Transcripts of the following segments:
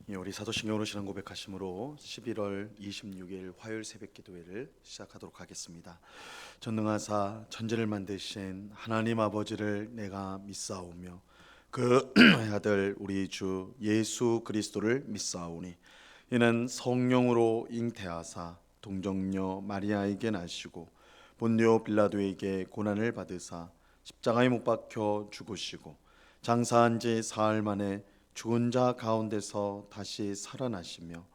우리 사도신경으로 신앙 고백하심으로 11월 26일 화요일 새벽 기도회를 시작하도록 하겠습니다. 전능하사 천지를 만드신 하나님 아버지를 내가 믿사오며 그 아들 우리 주 예수 그리스도를 믿사오니 이는 성령으로 잉태하사 동정녀 마리아에게 나시고 본디오 빌라도에게 고난을 받으사 십자가에 못 박혀 죽으시고 장사한 지 사흘 만에 죽은 자 가운데서 다시 살아나시며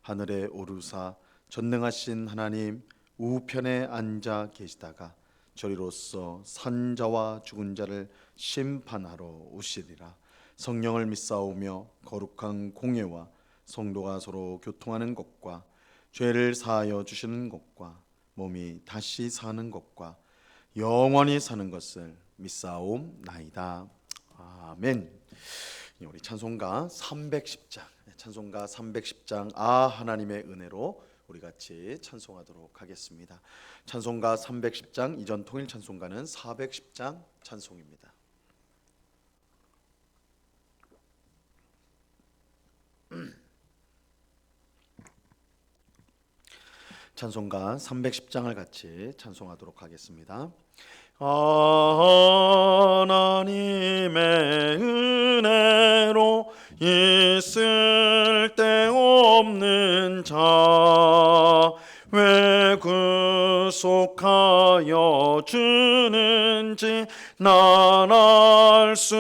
하늘에 오르사 전능하신 하나님 우편에 앉아 계시다가 저리로서 산 자와 죽은 자를 심판하러 오시리라. 성령을 믿사오며 거룩한 공예와 성도가 서로 교통하는 것과 죄를 사하여 주시는 것과 몸이 다시 사는 것과 영원히 사는 것을 믿사옵나이다. 아멘. 우리 찬송가 310장, 찬송가 310장 아 하나님의 은혜로 우리 같이 찬송하도록 하겠습니다. 찬송가 310장 이전 통일 찬송가는 410장 찬송입니다. 찬송가 310장을 같이 찬송하도록 하겠습니다. 하나님의 은혜로 있을 데 없는 자 왜 구속하여 주는지 난 알 수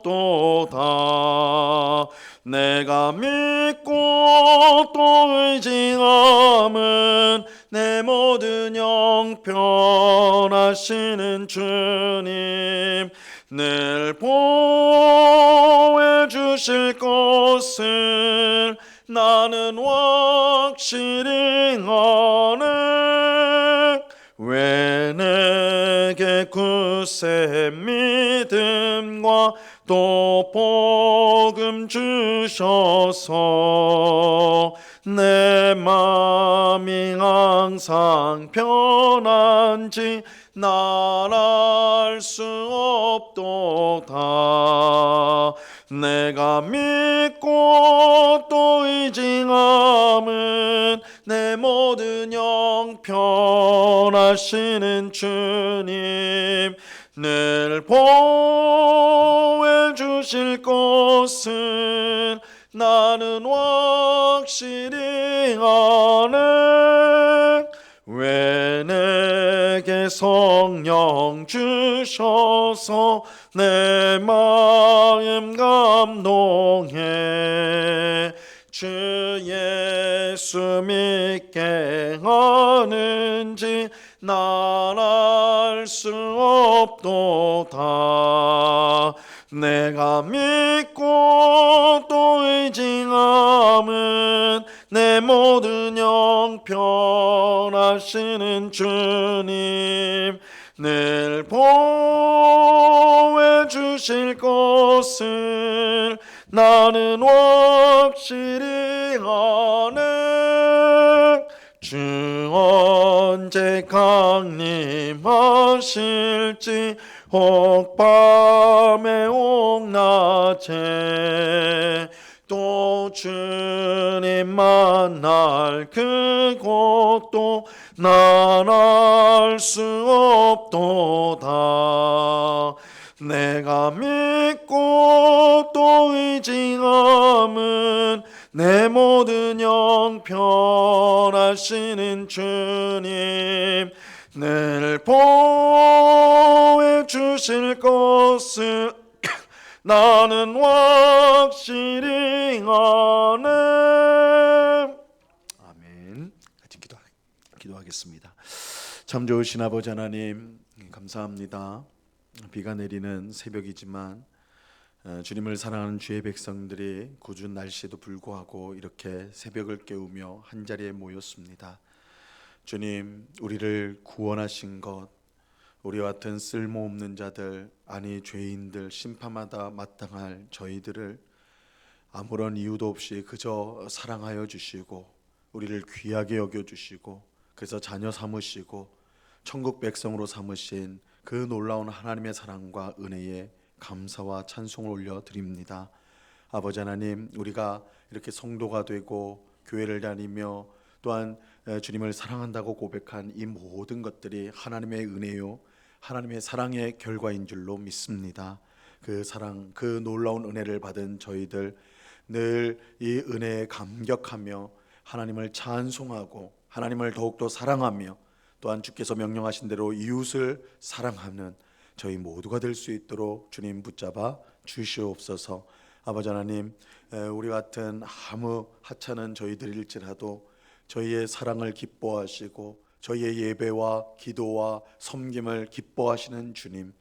없도다. 내가 믿고 또 의지함은 내 모든 영편하시는 주님 늘 보호해 주실 것을 나는 확실히 아네. 왜 내게 굳세 믿음과 또 복음 주셔서 내 맘이 항상 편한지 난 알 수 없도다. 내가 믿고 또 의지함은 내 모든 영편하시는 주님 늘 보호해 주실 것을 나는 확실히 아네. 왜 내게 성령 주셔서 내 마음 감동해 주 예수 믿게 하는지 난 알 수 없도다. 내가 믿고 또 의지함은 내 모든 영편하시는 주님 늘 보호해 주실 것을 나는 확실히 아네. 주 언제 강림하실지 혹 밤에 혹 낮에 또 주님 만날 그곳도 난 알 수 없도다. 내가 믿고 또 의지함은 내 모든 영편하시는 주님 늘 보호해 주실 것을 나는 확실히 아네. 아멘. 같이 기도하겠습니다. 참 좋으신 아버지 하나님 감사합니다. 비가 내리는 새벽이지만 주님을 사랑하는 주의 백성들이 궂은 날씨에도 불구하고 이렇게 새벽을 깨우며 한자리에 모였습니다. 주님, 우리를 구원하신 것, 우리와 같은 쓸모없는 자들, 아니 죄인들, 심판마다 마땅할 저희들을 아무런 이유도 없이 그저 사랑하여 주시고 우리를 귀하게 여겨주시고 그래서 자녀 삼으시고 천국 백성으로 삼으신 그 놀라운 하나님의 사랑과 은혜에 감사와 찬송을 올려드립니다. 아버지 하나님, 우리가 이렇게 성도가 되고 교회를 다니며 또한 주님을 사랑한다고 고백한 이 모든 것들이 하나님의 은혜요, 하나님의 사랑의 결과인 줄로 믿습니다. 그 사랑, 그 놀라운 은혜를 받은 저희들 늘 이 은혜에 감격하며 하나님을 찬송하고 하나님을 더욱더 사랑하며 또한 주께서 명령하신 대로 이웃을 사랑하는 저희 모두가 될 수 있도록 주님 붙잡아 주시옵소서. 아버지 하나님, 우리 같은 아무 하찮은 저희들일지라도 저희의 사랑을 기뻐하시고 저희의 예배와 기도와 섬김을 기뻐하시는 주님,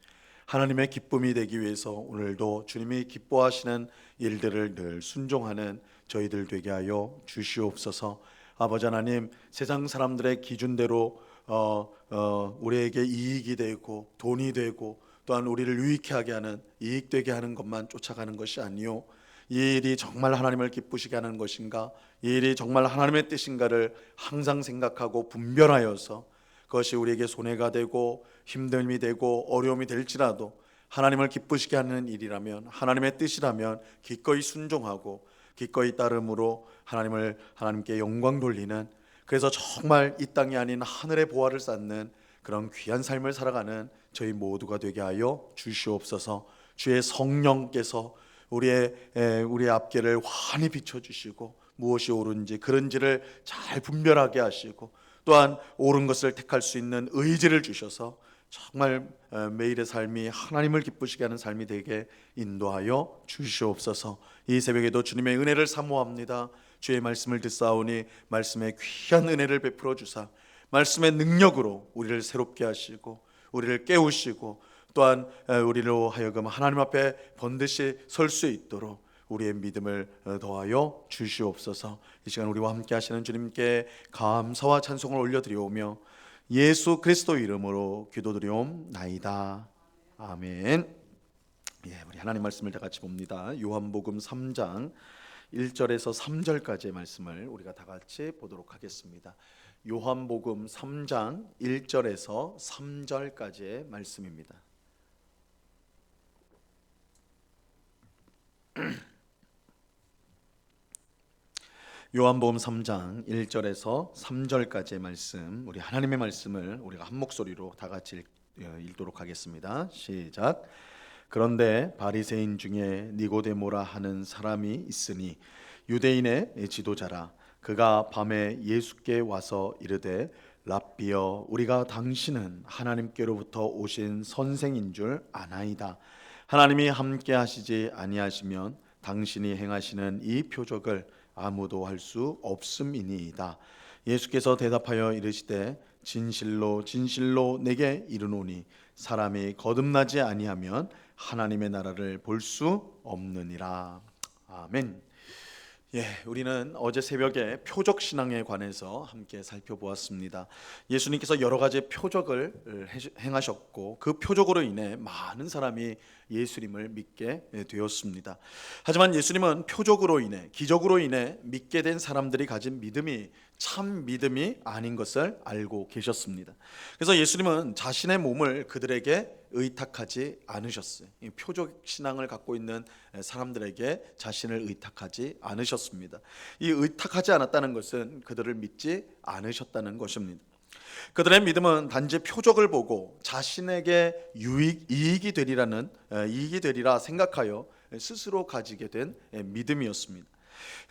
하나님의 기쁨이 되기 위해서 오늘도 주님이 기뻐하시는 일들을 늘 순종하는 저희들 되게 하여 주시옵소서. 아버지 하나님, 세상 사람들의 기준대로 우리에게 이익이 되고 돈이 되고 또한 우리를 유익해 하게 하는, 이익되게 하는 것만 쫓아가는 것이 아니요, 이 일이 정말 하나님을 기쁘시게 하는 것인가, 이 일이 정말 하나님의 뜻인가를 항상 생각하고 분별하여서 그것이 우리에게 손해가 되고 힘듦이 되고 어려움이 될지라도 하나님을 기쁘시게 하는 일이라면, 하나님의 뜻이라면 기꺼이 순종하고 기꺼이 따름으로 하나님께 영광 돌리는, 그래서 정말 이 땅이 아닌 하늘의 보화를 쌓는 그런 귀한 삶을 살아가는 저희 모두가 되게 하여 주시옵소서. 주의 성령께서 우리의 앞길을 환히 비춰주시고 무엇이 옳은지 그른지를 잘 분별하게 하시고 또한 옳은 것을 택할 수 있는 의지를 주셔서 정말 매일의 삶이 하나님을 기쁘시게 하는 삶이 되게 인도하여 주시옵소서. 이 새벽에도 주님의 은혜를 사모합니다. 주의 말씀을 듣사오니 말씀의 귀한 은혜를 베풀어 주사 말씀의 능력으로 우리를 새롭게 하시고 우리를 깨우시고 또한 우리로 하여금 하나님 앞에 번듯이 설 수 있도록 우리의 믿음을 더하여 주시옵소서. 이 시간 우리와 함께 하시는 주님께 감사와 찬송을 올려드리오며 예수 그리스도 이름으로 기도드리옵나이다. 아멘. 우리 하나님 말씀을 다 같이 봅니다. 요한복음 3장 1절에서 3절까지의 말씀을 우리가 다 같이 보도록 하겠습니다. 요한복음 3장 1절에서 3절까지의 말씀입니다. 요한복음 3장 1절에서 3절까지의 말씀, 우리 하나님의 말씀을 우리가 한 목소리로 다 같이 읽도록 하겠습니다. 시작. 그런데 바리새인 중에 니고데모라 하는 사람이 있으니 유대인의 지도자라. 그가 밤에 예수께 와서 이르되 랍비여, 우리가 당신은 하나님께로부터 오신 선생인 줄 아나이다. 하나님이 함께 하시지 아니하시면 당신이 행하시는 이 표적을 아무도 할 수 없음이니이다. 예수께서 대답하여 이르시되 진실로 진실로 내게 이르노니 사람이 거듭나지 아니하면 하나님의 나라를 볼 수 없느니라. 아멘. 우리는 어제 새벽에 표적 신앙에 관해서 함께 살펴보았습니다. 예수님께서 여러 가지 표적을 행하셨고 그 표적으로 인해 많은 사람이 예수님을 믿게 되었습니다. 하지만 예수님은 표적으로 인해, 기적으로 인해 믿게 된 사람들이 가진 믿음이 참 믿음이 아닌 것을 알고 계셨습니다. 그래서 예수님은 자신의 몸을 그들에게 의탁하지 않으셨어요. 표적 신앙을 갖고 있는 사람들에게 자신을 의탁하지 않으셨습니다. 이 의탁하지 않았다는 것은 그들을 믿지 않으셨다는 것입니다. 그들의 믿음은 단지 표적을 보고 자신에게 이익이 되리라 생각하여 스스로 가지게 된 믿음이었습니다.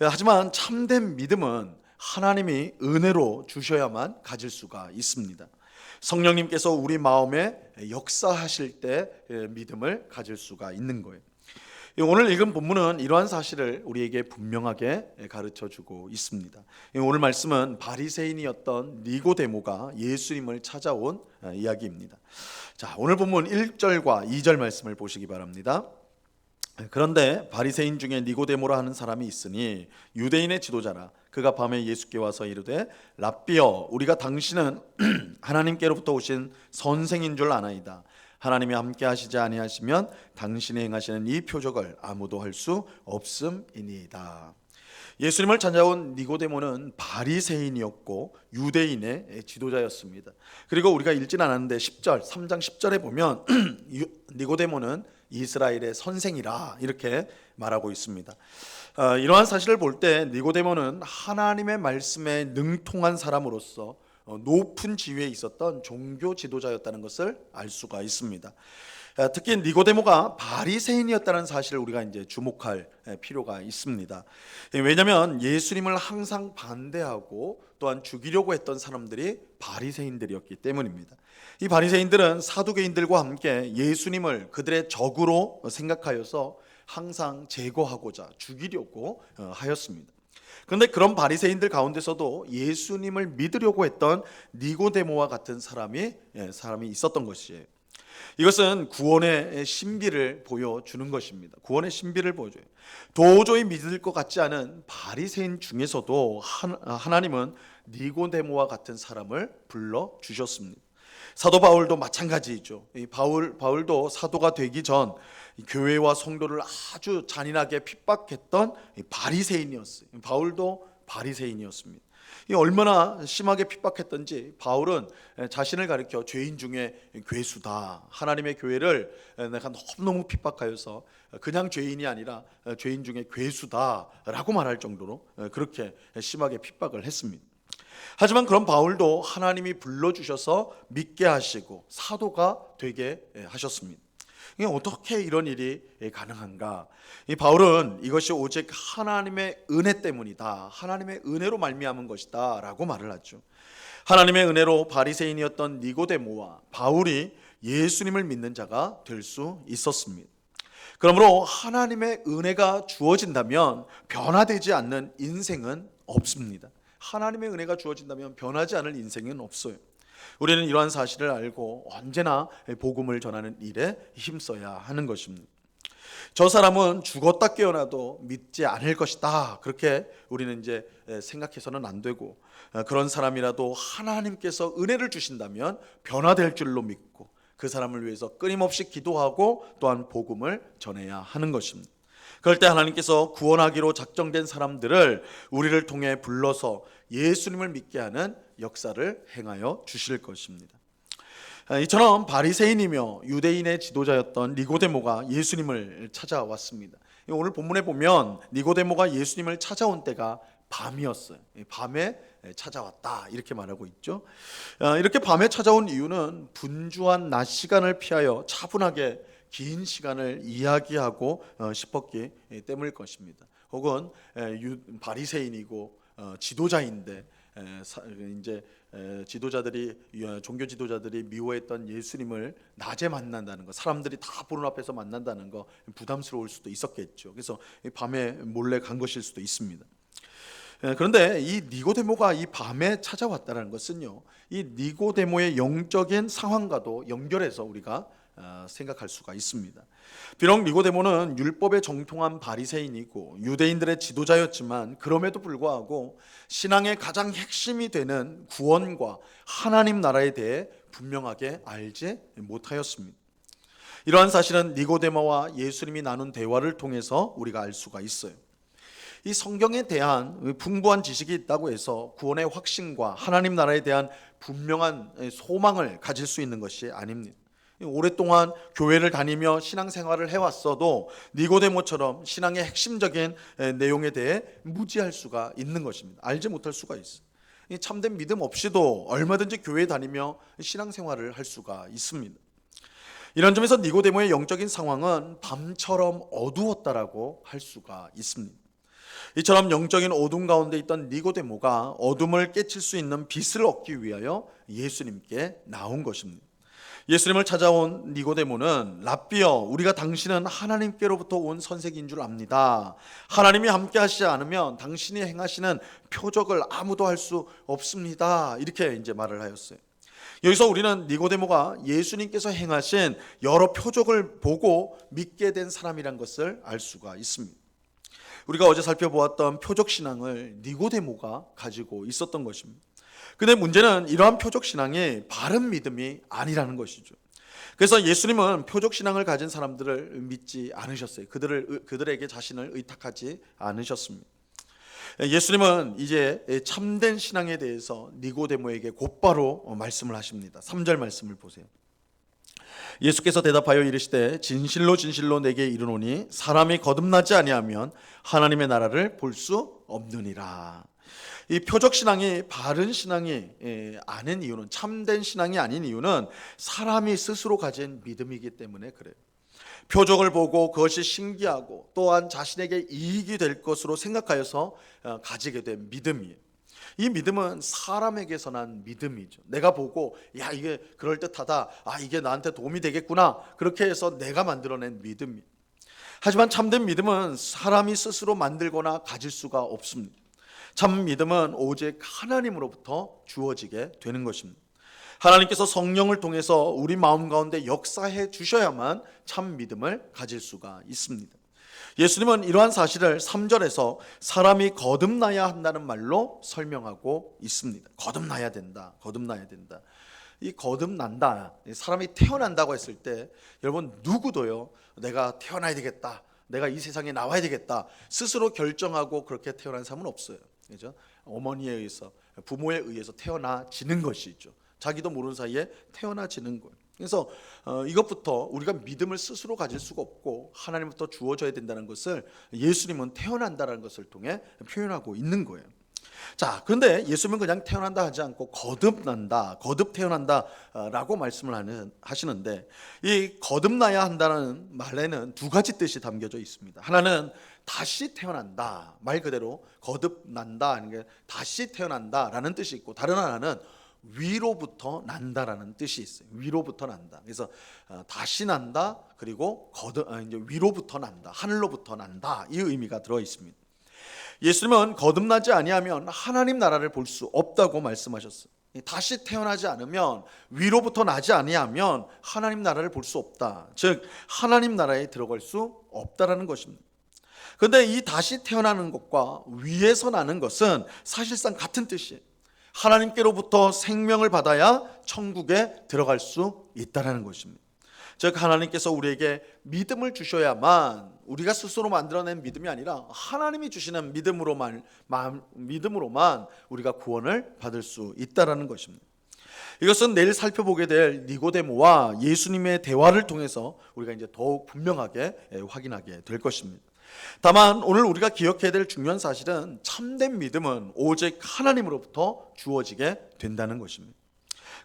하지만 참된 믿음은 하나님이 은혜로 주셔야만 가질 수가 있습니다. 성령님께서 우리 마음에 역사하실 때 믿음을 가질 수가 있는 거예요. 오늘 읽은 본문은 이러한 사실을 우리에게 분명하게 가르쳐주고 있습니다. 오늘 말씀은 바리새인이었던 니고데모가 예수님을 찾아온 이야기입니다. 자, 오늘 본문 1절과 2절 말씀을 보시기 바랍니다. 그런데 바리새인 중에 니고데모라 하는 사람이 있으니 유대인의 지도자라. 그가 밤에 예수께 와서 이르되 랍비여, 우리가 당신은 하나님께로부터 오신 선생인 줄 아나이다. 하나님이 함께 하시지 아니하시면 당신이 행하시는 이 표적을 아무도 할 수 없음이니이다. 예수님을 찾아온 니고데모는 바리새인이었고 유대인의 지도자였습니다. 그리고 우리가 읽진 않았는데 3장 10절에 보면 니고데모는 이스라엘의 선생이라 이렇게 말하고 있습니다. 이러한 사실을 볼 때 니고데모는 하나님의 말씀에 능통한 사람으로서 높은 지위에 있었던 종교 지도자였다는 것을 알 수가 있습니다. 특히 니고데모가 바리새인이었다는 사실을 우리가 이제 주목할 필요가 있습니다. 왜냐하면 예수님을 항상 반대하고 또한 죽이려고 했던 사람들이 바리새인들이었기 때문입니다. 이 바리새인들은 사두개인들과 함께 예수님을 그들의 적으로 생각하여서 항상 제거하고자 죽이려고 하였습니다. 그런데 그런 바리새인들 가운데서도 예수님을 믿으려고 했던 니고데모와 같은 사람이 있었던 것이에요. 이것은 구원의 신비를 보여주는 것입니다. 구원의 신비를 보여줘요. 도저히 믿을 것 같지 않은 바리새인 중에서도 하나님은 니고데모와 같은 사람을 불러 주셨습니다. 사도 바울도 마찬가지죠. 이 바울도 사도가 되기 전 교회와 성도를 아주 잔인하게 핍박했던 바리새인이었어요. 바울도 바리새인이었습니다. 얼마나 심하게 핍박했던지 바울은 자신을 가리켜 죄인 중에 괴수다. 하나님의 교회를 내가 너무너무 핍박하여서 그냥 죄인이 아니라 죄인 중에 괴수다라고 말할 정도로 그렇게 심하게 핍박을 했습니다. 하지만 그런 바울도 하나님이 불러주셔서 믿게 하시고 사도가 되게 하셨습니다. 어떻게 이런 일이 가능한가? 이 바울은 이것이 오직 하나님의 은혜 때문이다. 하나님의 은혜로 말미암은 것이다 라고 말을 하죠. 하나님의 은혜로 바리새인이었던 니고데모와 바울이 예수님을 믿는 자가 될 수 있었습니다. 그러므로 하나님의 은혜가 주어진다면 변화되지 않는 인생은 없습니다. 하나님의 은혜가 주어진다면 변하지 않을 인생은 없어요. 우리는 이러한 사실을 알고 언제나 복음을 전하는 일에 힘써야 하는 것입니다. 저 사람은 죽었다 깨어나도 믿지 않을 것이다. 그렇게 우리는 이제 생각해서는 안 되고, 그런 사람이라도 하나님께서 은혜를 주신다면 변화될 줄로 믿고 그 사람을 위해서 끊임없이 기도하고 또한 복음을 전해야 하는 것입니다. 그럴 때 하나님께서 구원하기로 작정된 사람들을 우리를 통해 불러서 예수님을 믿게 하는 역사를 행하여 주실 것입니다. 이처럼 바리새인이며 유대인의 지도자였던 니고데모가 예수님을 찾아왔습니다. 오늘 본문에 보면 니고데모가 예수님을 찾아온 때가 밤이었어요. 밤에 찾아왔다 이렇게 말하고 있죠. 이렇게 밤에 찾아온 이유는 분주한 낮 시간을 피하여 차분하게 긴 시간을 이야기하고 싶었기 때문일 것입니다. 혹은 바리새인이고 지도자인데 이제 종교 지도자들이 미워했던 예수님을 낮에 만난다는 거, 사람들이 다 보는 앞에서 만난다는 거 부담스러울 수도 있었겠죠. 그래서 밤에 몰래 간 것일 수도 있습니다. 그런데 이 니고데모가 이 밤에 찾아왔다는 것은요, 이 니고데모의 영적인 상황과도 연결해서 우리가 생각할 수가 있습니다. 비록 니고데모는 율법에 정통한 바리새인이고 유대인들의 지도자였지만 그럼에도 불구하고 신앙의 가장 핵심이 되는 구원과 하나님 나라에 대해 분명하게 알지 못하였습니다. 이러한 사실은 니고데모와 예수님이 나눈 대화를 통해서 우리가 알 수가 있어요. 이 성경에 대한 풍부한 지식이 있다고 해서 구원의 확신과 하나님 나라에 대한 분명한 소망을 가질 수 있는 것이 아닙니다. 오랫동안 교회를 다니며 신앙생활을 해왔어도 니고데모처럼 신앙의 핵심적인 내용에 대해 무지할 수가 있는 것입니다. 알지 못할 수가 있어요. 참된 믿음 없이도 얼마든지 교회에 다니며 신앙생활을 할 수가 있습니다. 이런 점에서 니고데모의 영적인 상황은 밤처럼 어두웠다라고 할 수가 있습니다. 이처럼 영적인 어둠 가운데 있던 니고데모가 어둠을 깨칠 수 있는 빛을 얻기 위하여 예수님께 나온 것입니다. 예수님을 찾아온 니고데모는 랍비여, 우리가 당신은 하나님께로부터 온 선생인 줄 압니다. 하나님이 함께 하시지 않으면 당신이 행하시는 표적을 아무도 할 수 없습니다. 이렇게 이제 말을 하였어요. 여기서 우리는 니고데모가 예수님께서 행하신 여러 표적을 보고 믿게 된 사람이란 것을 알 수가 있습니다. 우리가 어제 살펴보았던 표적 신앙을 니고데모가 가지고 있었던 것입니다. 근데 문제는 이러한 표적 신앙이 바른 믿음이 아니라는 것이죠. 그래서 예수님은 표적 신앙을 가진 사람들을 믿지 않으셨어요. 그들에게 자신을 의탁하지 않으셨습니다. 예수님은 이제 참된 신앙에 대해서 니고데모에게 곧바로 말씀을 하십니다. 3절 말씀을 보세요. 예수께서 대답하여 이르시되 진실로 진실로 내게 이르노니 사람이 거듭나지 아니하면 하나님의 나라를 볼 수 없느니라. 이 표적 신앙이 바른 신앙이 아닌 이유는, 참된 신앙이 아닌 이유는 사람이 스스로 가진 믿음이기 때문에 그래요. 표적을 보고 그것이 신기하고 또한 자신에게 이익이 될 것으로 생각하여서 가지게 된 믿음이에요. 이 믿음은 사람에게서 난 믿음이죠. 내가 보고 야, 이게 그럴듯하다, 이게 나한테 도움이 되겠구나, 그렇게 해서 내가 만들어낸 믿음이에요. 하지만 참된 믿음은 사람이 스스로 만들거나 가질 수가 없습니다. 참 믿음은 오직 하나님으로부터 주어지게 되는 것입니다. 하나님께서 성령을 통해서 우리 마음 가운데 역사해 주셔야만 참 믿음을 가질 수가 있습니다. 예수님은 이러한 사실을 3절에서 사람이 거듭나야 한다는 말로 설명하고 있습니다. 거듭나야 된다, 거듭나야 된다. 이 거듭난다, 사람이 태어난다고 했을 때 여러분 누구도요, 내가 태어나야 되겠다, 내가 이 세상에 나와야 되겠다 스스로 결정하고 그렇게 태어난 사람은 없어요. 그죠? 어머니에 의해서, 부모에 의해서 태어나지는 것이죠. 자기도 모르는 사이에 태어나지는 거예요. 그래서 이것부터 우리가 믿음을 스스로 가질 수가 없고 하나님부터 주어져야 된다는 것을 예수님은 태어난다는 것을 통해 표현하고 있는 거예요. 자, 그런데 예수님은 그냥 태어난다 하지 않고 거듭난다, 거듭 태어난다 라고 말씀을 하시는데, 이 거듭나야 한다는 말에는 두 가지 뜻이 담겨져 있습니다. 하나는 다시 태어난다, 말 그대로 거듭난다 하는 게 다시 태어난다라는 뜻이 있고, 다른 하나는 위로부터 난다라는 뜻이 있어요. 위로부터 난다. 그래서 다시 난다, 그리고 이제 위로부터 난다, 하늘로부터 난다, 이 의미가 들어 있습니다. 예수님은 거듭나지 아니하면 하나님 나라를 볼 수 없다고 말씀하셨어요. 다시 태어나지 않으면, 위로부터 나지 아니하면 하나님 나라를 볼 수 없다. 즉 하나님 나라에 들어갈 수 없다라는 것입니다. 그런데 이 다시 태어나는 것과 위에서 나는 것은 사실상 같은 뜻이에요. 하나님께로부터 생명을 받아야 천국에 들어갈 수 있다는 것입니다. 즉 하나님께서 우리에게 믿음을 주셔야만, 우리가 스스로 만들어낸 믿음이 아니라 하나님이 주시는 믿음으로만 우리가 구원을 받을 수 있다는 것입니다. 이것은 내일 살펴보게 될 니고데모와 예수님의 대화를 통해서 우리가 이제 더욱 분명하게 확인하게 될 것입니다. 다만 오늘 우리가 기억해야 될 중요한 사실은 참된 믿음은 오직 하나님으로부터 주어지게 된다는 것입니다.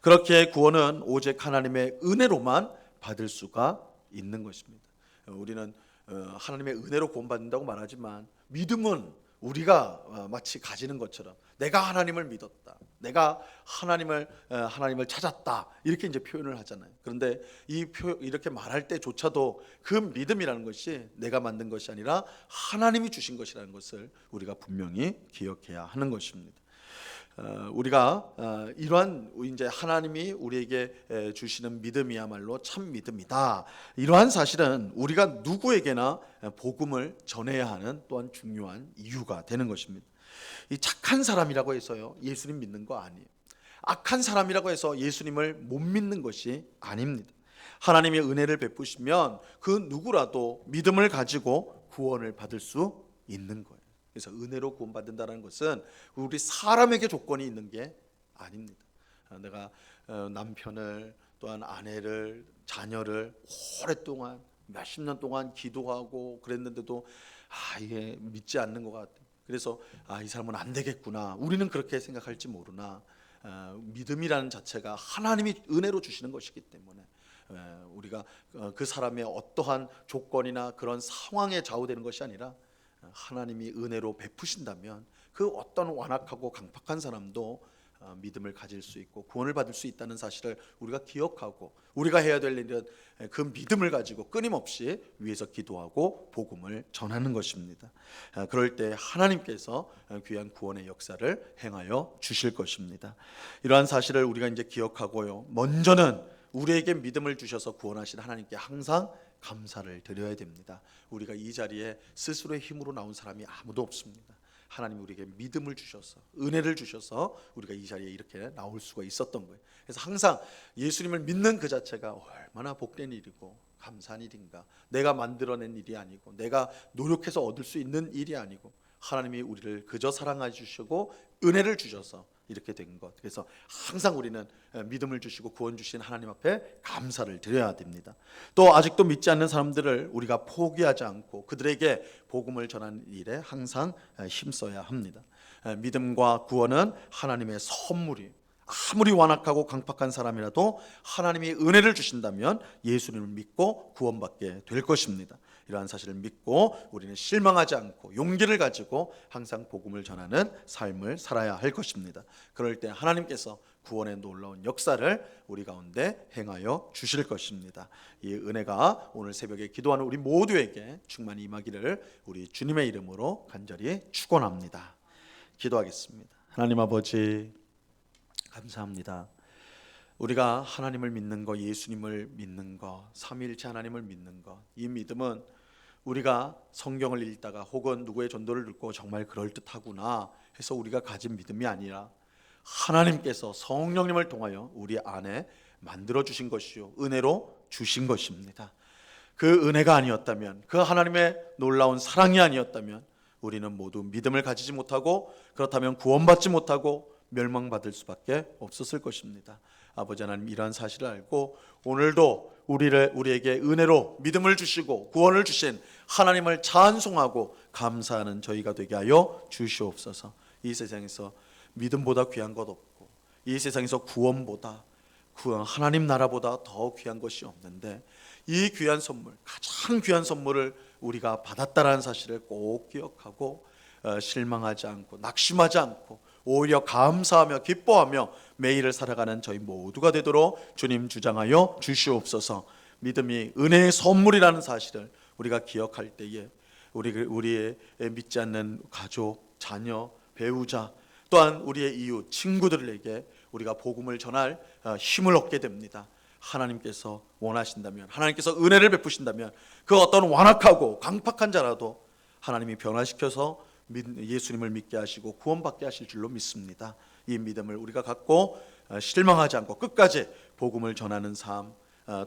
그렇게 구원은 오직 하나님의 은혜로만 받을 수가 있는 것입니다. 우리는 하나님의 은혜로 구원받는다고 말하지만 믿음은 우리가 마치 가지는 것처럼 내가 하나님을 믿었다, 내가 하나님을 찾았다, 이렇게 이제 표현을 하잖아요. 그런데 이렇게 말할 때조차도 그 믿음이라는 것이 내가 만든 것이 아니라 하나님이 주신 것이라는 것을 우리가 분명히 기억해야 하는 것입니다. 우리가 이러한 이제 하나님이 우리에게 주시는 믿음이야말로 참 믿음이다, 이러한 사실은 우리가 누구에게나 복음을 전해야 하는 또한 중요한 이유가 되는 것입니다. 이 착한 사람이라고 해서요 예수님 믿는 거 아니에요. 악한 사람이라고 해서 예수님을 못 믿는 것이 아닙니다. 하나님의 은혜를 베푸시면 그 누구라도 믿음을 가지고 구원을 받을 수 있는 거예요. 그래서 은혜로 구원받는다는 것은 우리 사람에게 조건이 있는 게 아닙니다. 내가 남편을, 또한 아내를, 자녀를 오랫동안 몇십 년 동안 기도하고 그랬는데도 이게 믿지 않는 것 같아. 그래서 이 사람은 안 되겠구나, 우리는 그렇게 생각할지 모르나 믿음이라는 자체가 하나님이 은혜로 주시는 것이기 때문에 우리가 그 사람의 어떠한 조건이나 그런 상황에 좌우되는 것이 아니라 하나님이 은혜로 베푸신다면 그 어떤 완악하고 강팍한 사람도 믿음을 가질 수 있고 구원을 받을 수 있다는 사실을 우리가 기억하고, 우리가 해야 될 일은 그 믿음을 가지고 끊임없이 위에서 기도하고 복음을 전하는 것입니다. 그럴 때 하나님께서 귀한 구원의 역사를 행하여 주실 것입니다. 이러한 사실을 우리가 이제 기억하고요, 먼저는 우리에게 믿음을 주셔서 구원하신 하나님께 항상 감사를 드려야 됩니다. 우리가 이 자리에 스스로의 힘으로 나온 사람이 아무도 없습니다. 하나님 우리에게 믿음을 주셔서, 은혜를 주셔서 우리가 이 자리에 이렇게 나올 수가 있었던 거예요. 그래서 항상 예수님을 믿는 그 자체가 얼마나 복된 일이고 감사한 일인가. 내가 만들어낸 일이 아니고 내가 노력해서 얻을 수 있는 일이 아니고 하나님이 우리를 그저 사랑해 주시고 은혜를 주셔서 이렇게 된 것. 그래서 항상 우리는 믿음을 주시고 구원 주신 하나님 앞에 감사를 드려야 됩니다. 또 아직도 믿지 않는 사람들을 우리가 포기하지 않고 그들에게 복음을 전하는 일에 항상 힘써야 합니다. 믿음과 구원은 하나님의 선물이에요. 아무리 완악하고 강팍한 사람이라도 하나님이 은혜를 주신다면 예수님을 믿고 구원받게 될 것입니다. 이러한 사실을 믿고 우리는 실망하지 않고 용기를 가지고 항상 복음을 전하는 삶을 살아야 할 것입니다. 그럴 때 하나님께서 구원의 놀라운 역사를 우리 가운데 행하여 주실 것입니다. 이 은혜가 오늘 새벽에 기도하는 우리 모두에게 충만히 임하기를 우리 주님의 이름으로 간절히 축원합니다. 기도하겠습니다. 하나님 아버지, 감사합니다. 우리가 하나님을 믿는 것, 예수님을 믿는 것, 삼위일체 하나님을 믿는 것, 이 믿음은 우리가 성경을 읽다가 혹은 누구의 전도를 듣고 정말 그럴듯하구나 해서 우리가 가진 믿음이 아니라 하나님께서 성령님을 통하여 우리 안에 만들어 주신 것이요, 은혜로 주신 것입니다. 그 은혜가 아니었다면, 그 하나님의 놀라운 사랑이 아니었다면 우리는 모두 믿음을 가지지 못하고, 그렇다면 구원받지 못하고 멸망받을 수밖에 없었을 것입니다. 아버지 하나님, 이러한 사실을 알고 오늘도 우리에게 은혜로 믿음을 주시고 구원을 주신 하나님을 찬송하고 감사하는 저희가 되게 하여 주시옵소서. 이 세상에서 믿음보다 귀한 것 없고, 이 세상에서 구원보다, 하나님 나라보다 더 귀한 것이 없는데, 이 귀한 선물, 가장 귀한 선물을 우리가 받았다라는 사실을 꼭 기억하고 실망하지 않고 낙심하지 않고 오히려 감사하며 기뻐하며 매일을 살아가는 저희 모두가 되도록 주님 주장하여 주시옵소서. 믿음이 은혜의 선물이라는 사실을 우리가 기억할 때에 우리의 믿지 않는 가족, 자녀, 배우자, 또한 우리의 이웃, 친구들에게 우리가 복음을 전할 힘을 얻게 됩니다. 하나님께서 원하신다면, 하나님께서 은혜를 베푸신다면 그 어떤 완악하고 강팍한 자라도 하나님이 변화시켜서 예수님을 믿게 하시고 구원받게 하실 줄로 믿습니다. 이 믿음을 우리가 갖고 실망하지 않고 끝까지 복음을 전하는 삶,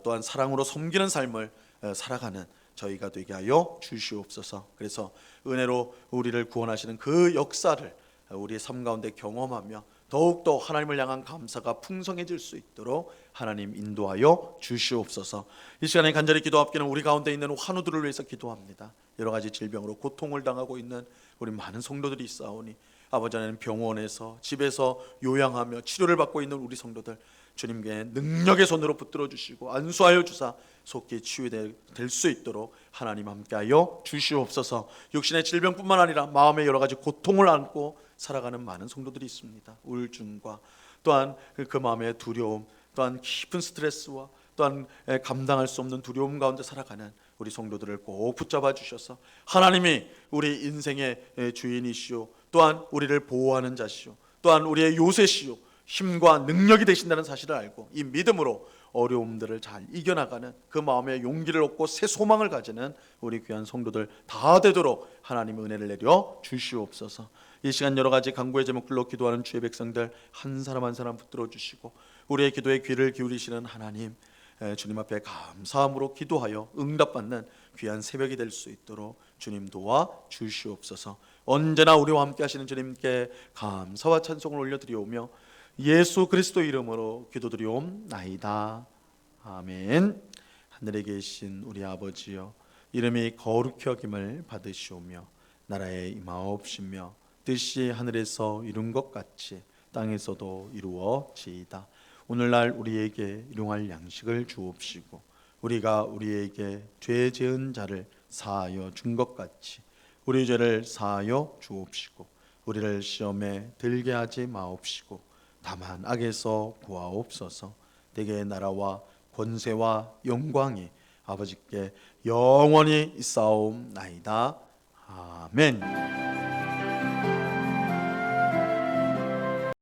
또한 사랑으로 섬기는 삶을 살아가는 저희가 되게 하여 주시옵소서. 그래서 은혜로 우리를 구원하시는 그 역사를 우리의 삶 가운데 경험하며 더욱더 하나님을 향한 감사가 풍성해질 수 있도록 하나님 인도하여 주시옵소서. 이 시간에 간절히 기도합기는 우리 가운데 있는 환우들을 위해서 기도합니다. 여러 가지 질병으로 고통을 당하고 있는 우리 많은 성도들이 있사오니 아버지 하나님, 병원에서 집에서 요양하며 치료를 받고 있는 우리 성도들 주님께 능력의 손으로 붙들어 주시고 안수하여 주사 속히 치유될 수 있도록 하나님 함께하여 주시옵소서. 육신의 질병뿐만 아니라 마음의 여러 가지 고통을 안고 살아가는 많은 성도들이 있습니다. 우울증과 또한 그 마음의 두려움, 또한 깊은 스트레스와 또한 감당할 수 없는 두려움 가운데 살아가는 우리 성도들을 꼭 붙잡아 주셔서 하나님이 우리 인생의 주인이시오, 또한 우리를 보호하는 자시오, 또한 우리의 요새시오, 힘과 능력이 되신다는 사실을 알고 이 믿음으로 어려움들을 잘 이겨나가는 그 마음의 용기를 얻고 새 소망을 가지는 우리 귀한 성도들 다 되도록 하나님 은혜를 내려 주시옵소서. 이 시간 여러 가지 간구의 제목들로 기도하는 주의 백성들 한 사람 한 사람 붙들어 주시고 우리의 기도에 귀를 기울이시는 하나님, 주님 앞에 감사함으로 기도하여 응답받는 귀한 새벽이 될 수 있도록 주님 도와 주시옵소서. 언제나 우리와 함께 하시는 주님께 감사와 찬송을 올려드리오며 예수 그리스도 이름으로 기도드리옵나이다. 아멘. 하늘에 계신 우리 아버지여, 이름이 거룩히 여김을 받으시오며 나라에 임하옵시며 뜻이 하늘에서 이룬 것 같이 땅에서도 이루어지이다. 오늘날 우리에게 일용할 양식을 주옵시고 우리가 우리에게 죄 지은 자를 사하여 준 것 같이 우리 죄를 사하여 주옵시고 우리를 시험에 들게 하지 마옵시고 다만 악에서 구하옵소서. 내게 나라와 권세와 영광이 아버지께 영원히 있사옵나이다. 아멘.